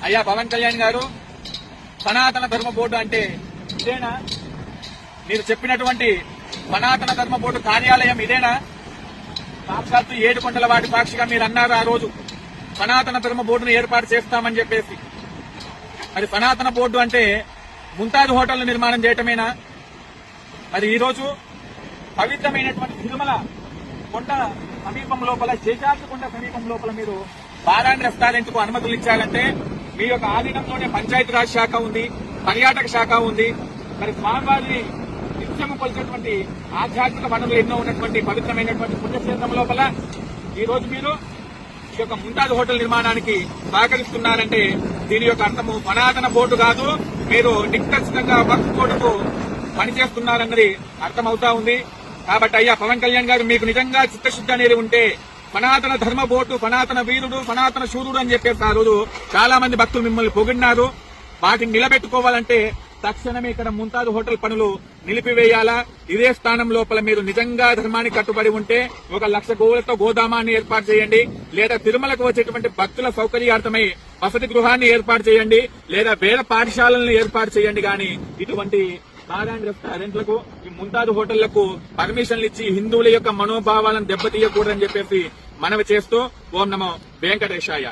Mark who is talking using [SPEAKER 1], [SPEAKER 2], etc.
[SPEAKER 1] అయ్యా పవన్ కళ్యాణ్ గారు, సనాతన ధర్మ బోర్డు అంటే ఇదేనా? మీరు చెప్పినటువంటి సనాతన ధర్మ బోర్డు కార్యాలయం ఇదేనా? సాక్షాత్తు ఏడుకొండల వాటి సాక్షిగా మీరు అన్నారు ఆ రోజు సనాతన ధర్మ బోర్డును ఏర్పాటు చేస్తామని చెప్పేసి. మరి సనాతన బోర్డు అంటే ముంతాజ్ హోటల్ నిర్మాణం చేయటమేనా? మరి ఈ రోజు పవిత్రమైనటువంటి తిరుమల కొండ సమీపం లోపల, శేషాద్రి కొండ సమీపం లోపల మీరు బార్ అండ్ రెస్టారెంట్ కు అనుమతులు ఇచ్చారంటే మీ యొక్క ఆధీనంలోనే పంచాయతీరాజ్ శాఖ ఉంది, పర్యాటక శాఖ ఉంది. మరి స్వామివారిని నిత్యము కొలిచేటువంటి ఆధ్యాత్మిక వనరులు ఎన్నో ఉన్నటువంటి పవిత్రమైనటువంటి పుణ్యక్షేత్రం లోపల ఈ రోజు మీరు ఈ యొక్క ముంతాజ్ హోటల్ నిర్మాణానికి సహకరిస్తున్నారంటే దీని యొక్క అర్థము సనాతన బోర్డు కాదు, మీరు నిక్కచ్చితంగా వక్ఫ్ బోర్డుకు పనిచేస్తున్నారన్నది అర్థమవుతా ఉంది. కాబట్టి అయ్యా పవన్ కళ్యాణ్ గారు, మీకు నిజంగా చిత్తశుద్ధి అనేది ఉంటే సనాతన ధర్మ బోర్డు, సనాతన వీరుడు, సనాతన శూరుడు అని చెప్పేసి ఆ రోజు చాలా మంది భక్తులు మిమ్మల్ని పొగిడినారు. వాటిని నిలబెట్టుకోవాలంటే తక్షణమే ఇక్కడ ముంతాజ్ హోటల్ పనులు నిలిపివేయాలా. ఇదే స్థానం లోపల మీరు నిజంగా ధర్మానికి కట్టుబడి ఉంటే 1,00,000 గోవులతో గోదామాన్ని ఏర్పాటు చేయండి, లేదా తిరుమలకు వచ్చేటువంటి భక్తుల సౌకర్యార్థమై వసతి గృహాన్ని ఏర్పాటు చేయండి, లేదా వేద పాఠశాలలను ఏర్పాటు చేయండి. కానీ ఇటువంటి బార్ అండ్ రెస్టారెంట్లకు, ఈ ముంతాజ్ హోటళ్లకు పర్మిషన్లు ఇచ్చి హిందువుల యొక్క మనోభావాలను దెబ్బతీయకూడదని చెప్పేసి మనవి చేస్తూ ఓం నమో వెంకటేశాయ.